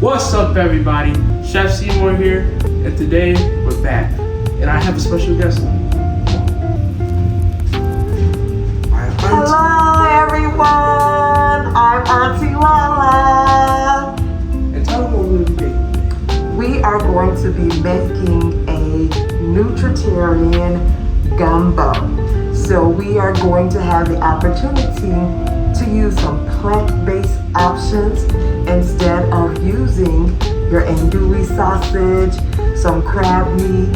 What's up, everybody? Chef Seymour here, and today we're back, and I have a special guest. Hello, everyone. I'm Auntie LaLa. And tell them what we're going to be making. We are going to be making a nutritarian gumbo. So we are going to have the opportunity to use some plant-based options instead of using your andouille sausage, some crab meat.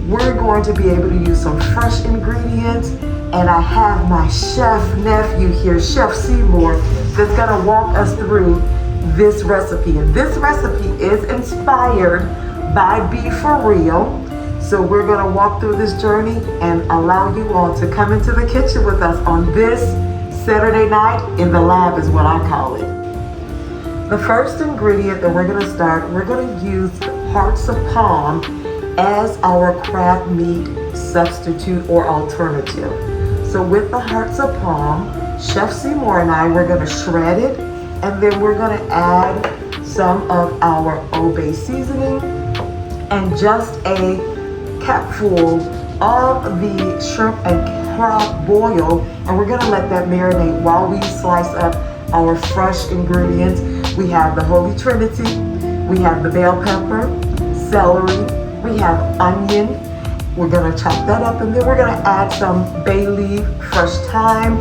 We're going to be able to use some fresh ingredients, and I have my chef nephew here, Chef Seymour, that's gonna walk us through this recipe. And this recipe is inspired by Beef for Real. So we're gonna walk through this journey and allow you all to come into the kitchen with us on this Saturday night in the lab is what I call it. The first ingredient that we're gonna start, we're gonna use hearts of palm as our crab meat substitute or alternative. So with the hearts of palm, Chef Seymour and I, we're gonna shred it, and then we're gonna add some of our Old-Bay seasoning and just a cupful of the shrimp and crab boil, and we're gonna let that marinate while we slice up our fresh ingredients. We have the Holy Trinity, we have the bell pepper, celery, we have onion. We're gonna chop that up, and then we're gonna add some bay leaf, fresh thyme,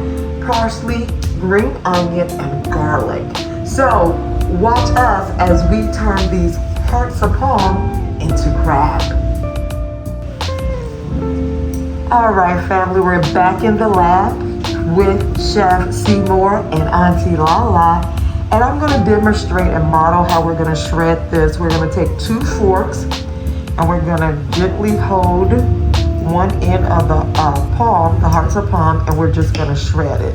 parsley, green onion, and garlic. So watch us as we turn these hearts of palm into crab. All right, family, we're back in the lab with Chef Seymour and Auntie LaLa, and I'm gonna demonstrate and model how we're gonna shred this. We're gonna take 2 forks, and we're gonna gently hold one end of the palm, the hearts of palm, and we're just gonna shred it.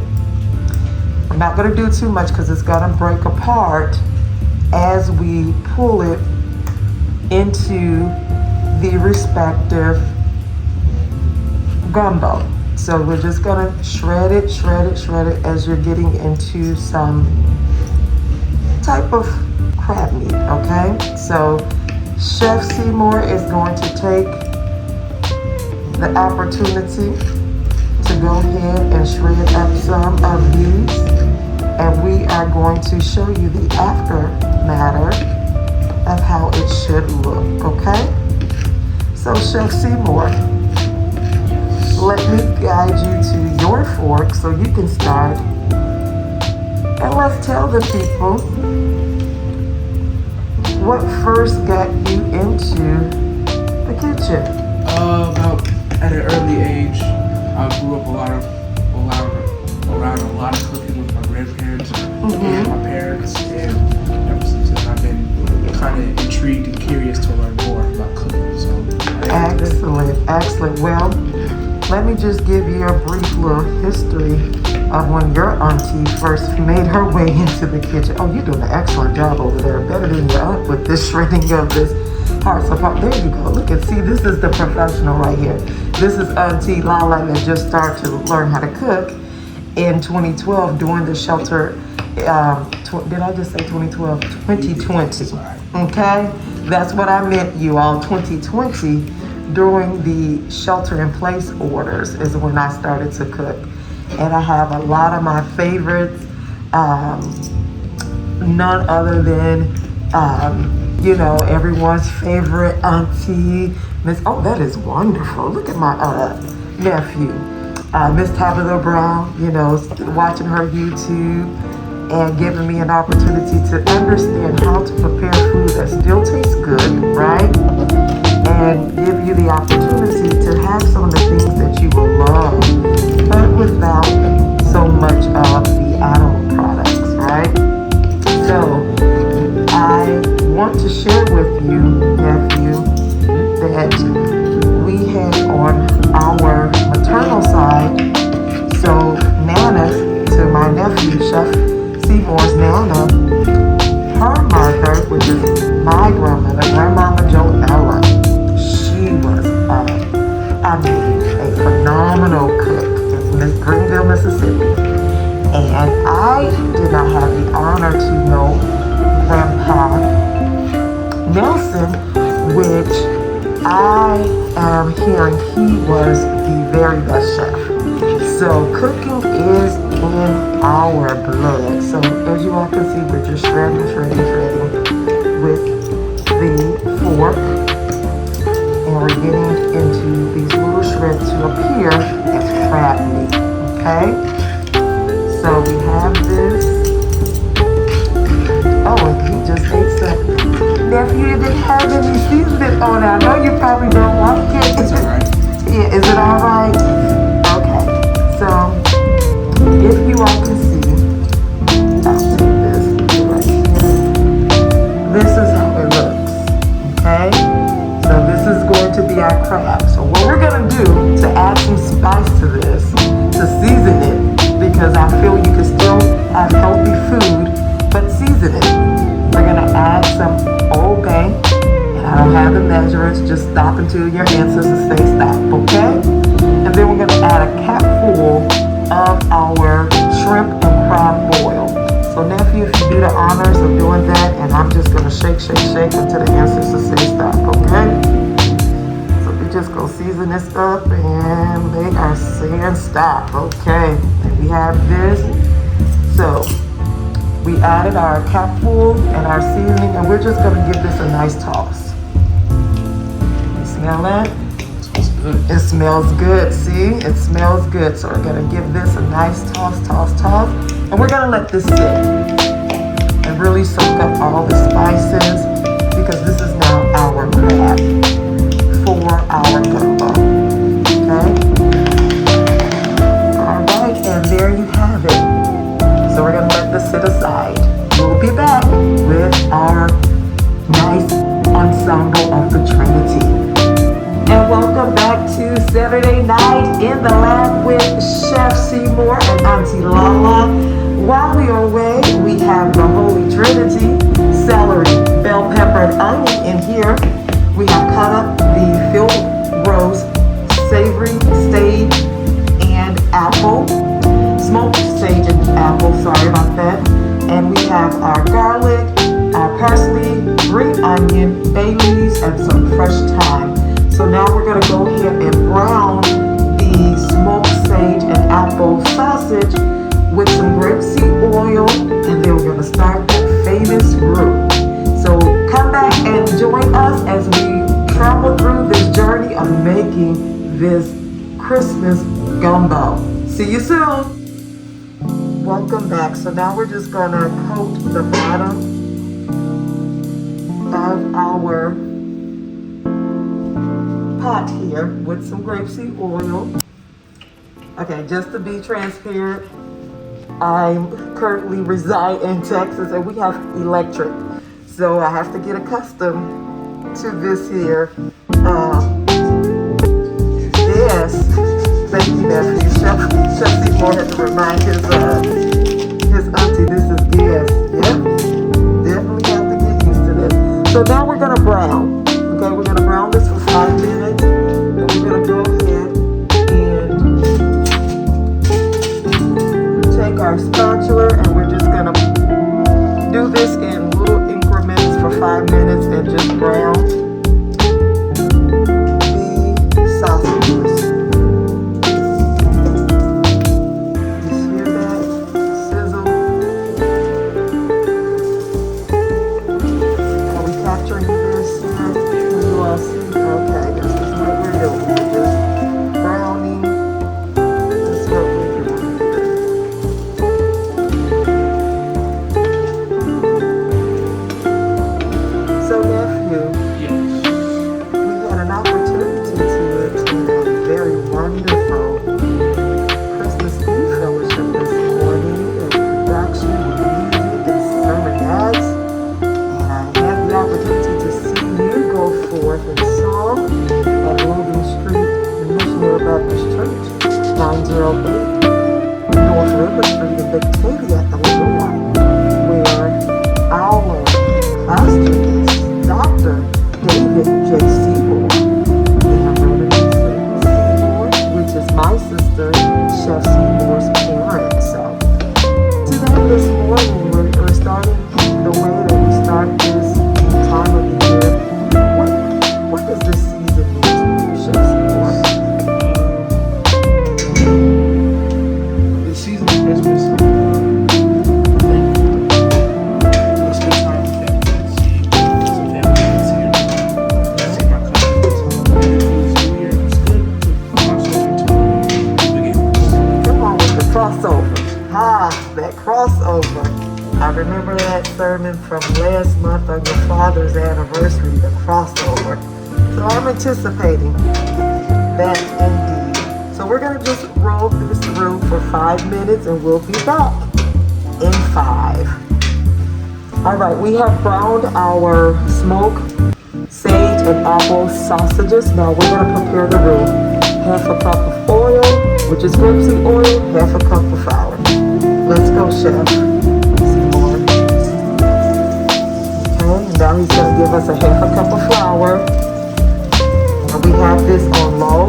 We're not gonna do too much because it's gonna break apart as we pull it into the respective gumbo. So we're just gonna shred it as you're getting into some type of crab meat, okay? So Chef Seymour is going to take the opportunity to go ahead and shred up some of these, and we are going to show you the aftermatter of how it should look, okay? So Chef Seymour, let me guide you to your fork so you can start, and let's tell the people what first got you into the kitchen? About at an early age, I grew up around a lot of cooking with my grandparents and my parents, and ever since then I've been kind of intrigued and curious to learn more about cooking. So excellent. Well, let me just give you a brief little history of when your auntie first made her way into the kitchen. Oh, you're doing an excellent job over there, better than your aunt with this shredding of this hearts of palm. There you go. Look and see, this is the professional right here. This is Auntie LaLa that just started to learn how to cook in 2012 during the shelter. Did I just say 2012? 2020. Okay, that's what I meant, you all. 2020. During the shelter-in-place orders is when I started to cook. And I have a lot of my favorites, none other than, everyone's favorite Auntie, Miss, oh, that is wonderful. Look at my nephew, Miss Tabitha Brown, watching her YouTube and giving me an opportunity to understand how to prepare food that still tastes good, right? And give you the opportunity to have some of the things that you will love, but without so much of the animal products, right? So I want to share with you, nephew, that we had on our maternal side, so Nana, to my nephew, Chef Seymour's Nana, her mother, which is my grandmother, Grandmama Joella, she was a phenomenal cook in Greenville, Mississippi. And I did not have the honor to know Grandpa Nelson, which I am hearing he was the very best chef. So cooking is in our blood. So as you all can see, we're just shredding with the fork. And we're getting into these little shreds to appear as crab meat, okay? So we have this. Oh, and he just ate some. Nephew, you didn't have any seasoning on it. I know you probably don't like it. It's alright. Yeah, is it alright? Okay. So, if you all can see, I'll take this right here. This is how it looks, okay? So this is going to be our crab. So what we're gonna do to add some spice to this, to season it, because I feel you can still have healthy food, but season it. We're gonna add some Old Bay, and I don't have the measurements, just stop until your ancestors say stop, okay? And then we're gonna add a capful of our shrimp and crab boil. So nephew, if you do the honors of doing that, and I'm just gonna shake until the ancestors say stop, okay? So we just gonna season this up and they are saying stop, okay? And we have this. So we added our capful and our seasoning, and we're just gonna give this a nice toss. You smell that? It smells good, see? It smells good. So we're gonna give this a nice toss. And we're gonna let this sit and really soak up all the spices, because this is now our crab for our gumbo, okay? All right, and there you have it. So we're gonna let this sit aside. We'll be back with our nice ensemble of the Trinity. And welcome back to Saturday night in the lab with Chef Seymour and Auntie LaLa. While we are away, we have the Holy Trinity, celery, bell pepper, and onion in here. We have cut up the field rose, savory, sage, and apple. Smoked sage and apple, sorry about that. And we have our garlic, our parsley, green onion, bay leaves, and some fresh thyme. So now we're gonna go ahead and brown the smoked sage and apple sausage with some grapeseed oil, and then we're gonna start that famous roux. So come back and join us as we travel through this journey of making this Christmas gumbo. See you soon. Welcome back. So now we're just gonna coat the bottom of our pot here with some grapeseed oil. Okay, just to be transparent, I currently reside in Texas and we have electric, so I have to get accustomed to this here. Yes, thank you, nephew. Chef Seymour had to remind his auntie this is gas. Yep, definitely have to get used to this. So now we're gonna brown. Okay, we're gonna brown this for 5 minutes, and we're gonna go ahead and take our spatula, and we're just gonna do this in little increments for 5 minutes and just brown the sausages. Just hear that sizzle? Are we capturing this? Can you all that sermon from last month on your father's anniversary, the crossover. So I'm anticipating that indeed. So we're gonna just roll this through for 5 minutes and we'll be back in 5. All right, we have browned our smoked sage and apple sausages. Now we're gonna prepare the roux. Half a cup of oil, which is grapeseed oil, half a cup of flour. Let's go, Chef Seymour. Okay, now he's gonna give us a half a cup of flour. And we have this on low.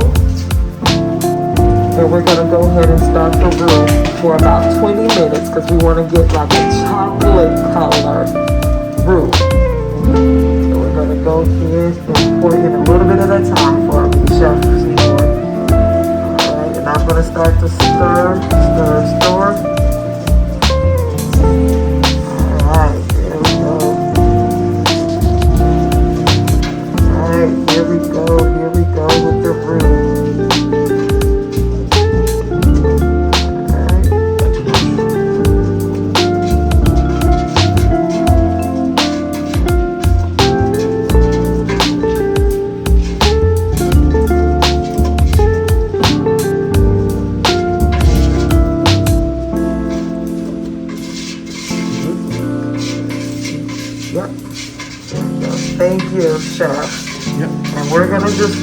And we're gonna go ahead and start the roux for about 20 minutes because we wanna get like a chocolate color roux. So we're gonna go ahead and pour in a little bit at a time for me, Chef Seymour. Alright, and I'm gonna start to stir. Alright, there we go. Alright, here we go with the roux. Yep. Thank you, Chef. Yep. And we're gonna just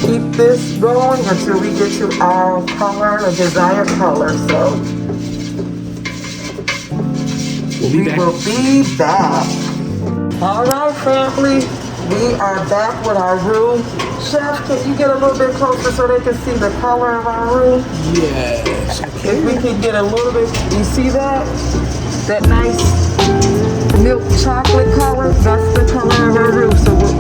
keep this going until we get to our color, a desired color. So we will be back. All right, family. We are back with our roux. Chef, can you get a little bit closer so they can see the color of our roux? Yes. If we can get a little bit, you see that? That nice milk chocolate color, that's the color of our roux. So what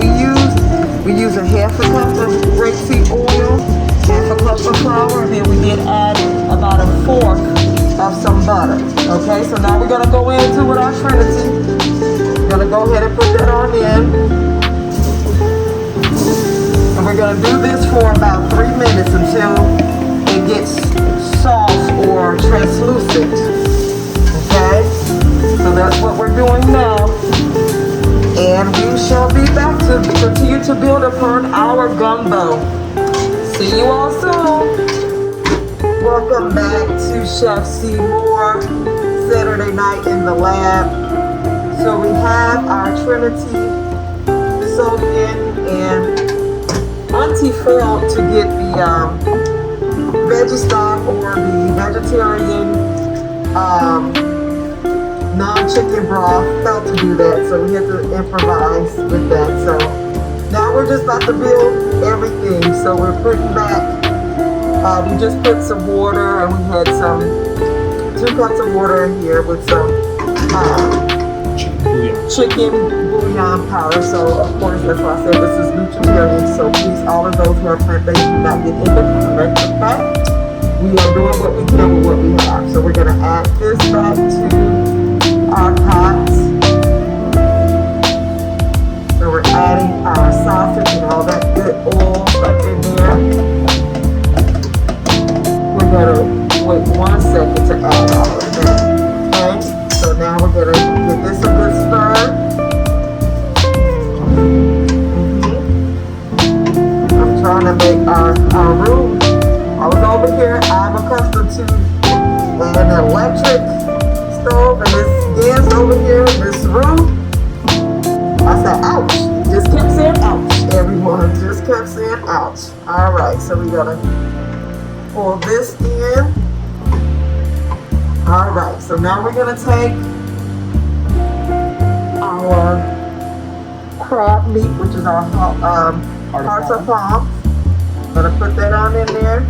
we use a half a cup of grapeseed oil, half a cup of flour, and then we did add about a fourth of some butter. Okay, so now we're gonna go into with our trinity. We're gonna go ahead and put that on in. And we're gonna do this for about 3 minutes until it gets soft or translucent. Okay? So that's what we're doing now. And we shall be back to continue to build upon our gumbo. See you all soon. Welcome back to Chef Seymour, Saturday night in the lab. So we have our trinity soaked in, and Auntie failed to get the veggie stock or the vegetarian non-chicken broth. Failed to do that, so we had to improvise with that. So now we're just about to build everything. So we're putting back, we just put some water, and we had 2 cups of water in here with some chicken bouillon powder. So of course, that's why I said this is nutritarian. So please, all of those who are plant-based, do not get indifferent. Okay? We are doing what we can with what we have. So we're gonna add this back to our pots. So we're adding our sausage and all that good oil up in there. We're gonna wait 1 second to add all of that. Okay? So now we're gonna give this a good stir. I'm trying to make our roux. I was over here, I'm accustomed to an electric stove, and this gas over here, this roux. I said, ouch. Just kept saying ouch, everyone. Just kept saying ouch. All right, so we're gonna pour this in. All right, so now we're gonna take our crab meat, which is our hearts of palm. Gonna put that on in there.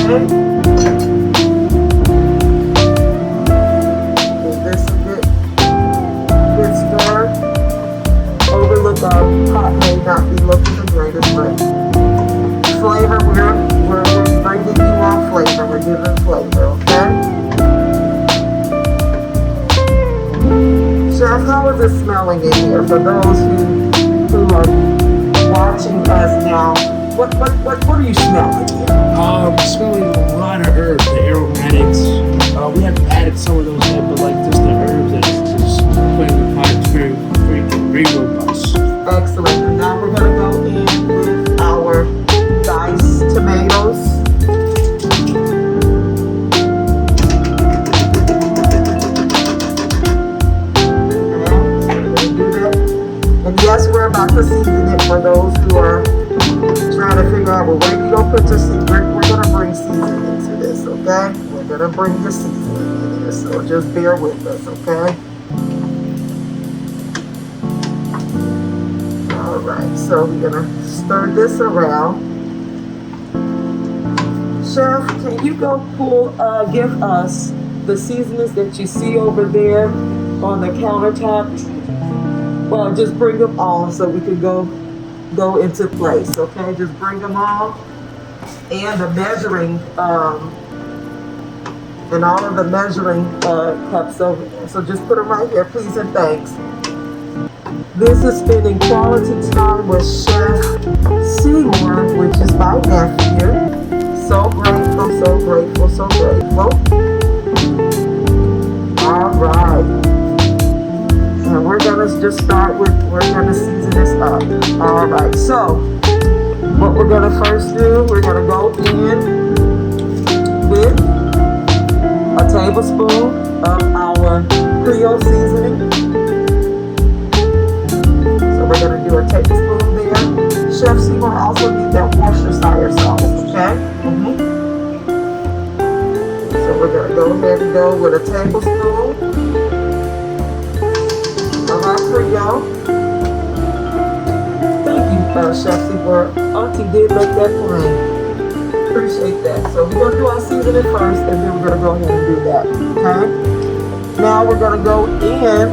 Give this a good stir. Overlook our pot may not be looking the greatest, but flavor, we're bringing you on flavor. We're giving flavor, okay? Chef, how is it smelling in here for those who are What are you smelling here? Smelling a lot of herbs, the aromatics. We have added some of those in, but like just the herbs that just put in the pot. It's very robust. Excellent. And now we're gonna go in with our diced tomatoes. And yes, we're about to season it for those who are trying to figure out, well, where you gonna put your seasoning? We're gonna bring seasoning to this, okay? We're gonna bring the seasoning in here, so just bear with us, okay? All right, so we're gonna stir this around. Chef, can you go give us the seasonings that you see over there on the countertop? Well, just bring them all so we can go into place, okay? Just bring them all. And the measuring, and all of the measuring cups over there. So just put them right here, please and thanks. This is spending quality time with Chef Seymour, which is my nephew. So grateful, so grateful, so grateful. All right. And we're gonna just start with, we're gonna season this up. All right, so what we're gonna first do, we're gonna go in with a tablespoon of our Creole seasoning. So we're gonna do a tablespoon there. Chef Seymour also needs that Worcestershire sauce, okay? So we're gonna go ahead and go with a tablespoon of our Creole. Thank you, Chef Seymour. Auntie did make that plain. Appreciate that. So we're gonna do our seasoning first, and then we're gonna go ahead and do that. Okay. Now we're gonna go in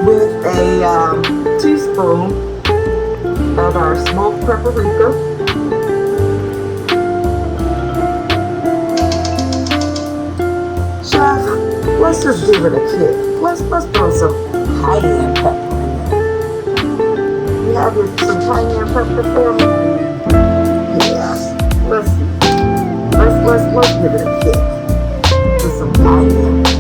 with a teaspoon of our smoked paprika. Chef, let's just give it a kick. Let's throw some cayenne pepper in there. You have some cayenne pepper for me? Yes. Let's give it a kick with some cayenne pepper.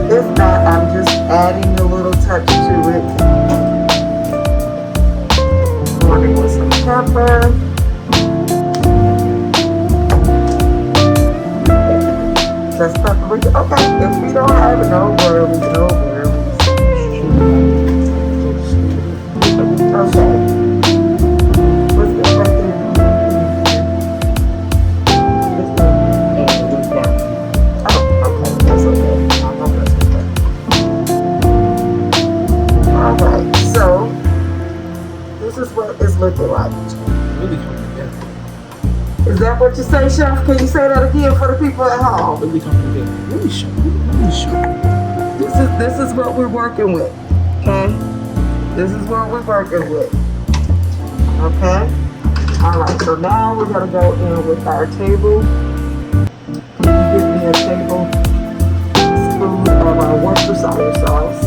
If not, I'm just adding a little touch to it. Morning with some pepper. That's paprika. Okay, if we don't have it, no worries, no worries. Okay. What's this right there? Oh, okay, that's okay. I'll go mess with that. Alright, so this is what it's looking like. Really coming together. Is that what you say, Chef? Can you say that again for the people at home? Really coming together. Really sure. This is what we're working with. Okay? This is what we're working with. Okay? Alright, so now we're gonna go in with our table. Can you give me a tablespoon of our Worcestershire sauce?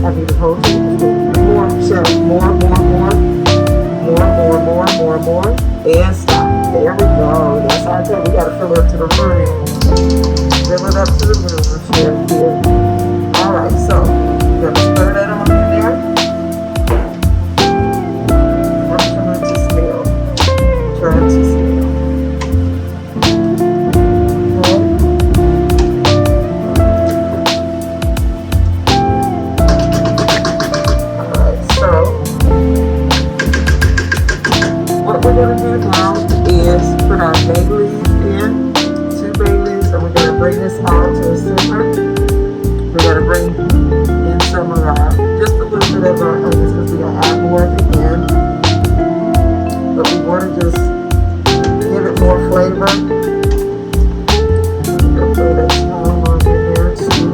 I need a whole tablespoon. More, Chef. More. More. And stop. There we go. That's how I tell you. We gotta fill it up to the rim. Fill it up to the rim. Chef here. Alright, so we're gonna stir that on in there. I'm trying to smell. Alright, so what we're going to do now is put our bay leaves in, 2 bay leaves, and we're going to bring this all to a simmer. We're going to bring in some of our, just a little bit of our onions because we're going to add more at the end. But we want to just give it more flavor. We'll throw that thyme on in there too.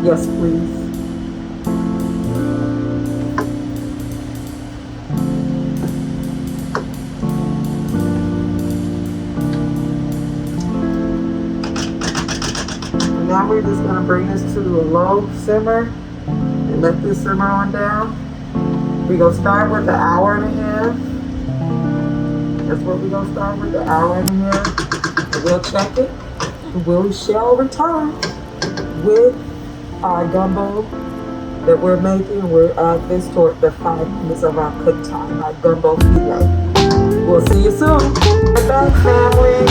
Yes, please. now we're just gonna bring this to a low simmer and let this simmer on down. We're gonna start with the hour and a half. That's what we're gonna start with, the hour and a half. And we'll check it. We shall return with our gumbo that we're making. We're at this toward the 5 minutes of our cook time, our gumbo filet. We'll see you soon. We're back, family.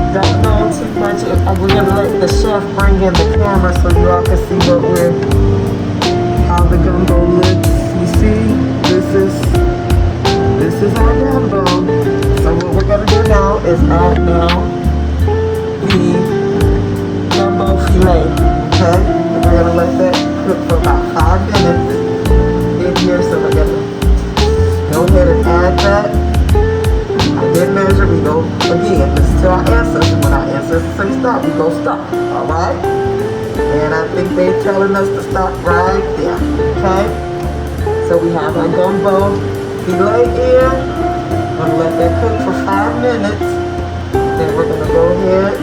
Don't know too much. We're gonna let the chef bring in the camera so you all can see how the gumbo looks. You see, this is our gumbo. So what we're gonna do now is add now the gumbo filet. Okay, and we're gonna let that cook for about 5 minutes in here. So we're gonna go ahead and add that. I did measure. We go again. Listen to our ancestors. When our ancestors say stop, we go stop. All right. And I think they're telling us to stop right there. Okay. So we have our gumbo filet in. I'm gonna let that cook for 5 minutes. Then we're gonna go ahead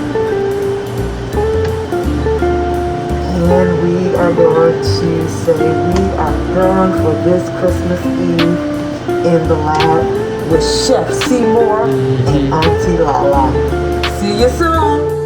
and we are going to say we are done for this Christmas Eve in the lab with Chef Seymour and Auntie LaLa. See you soon.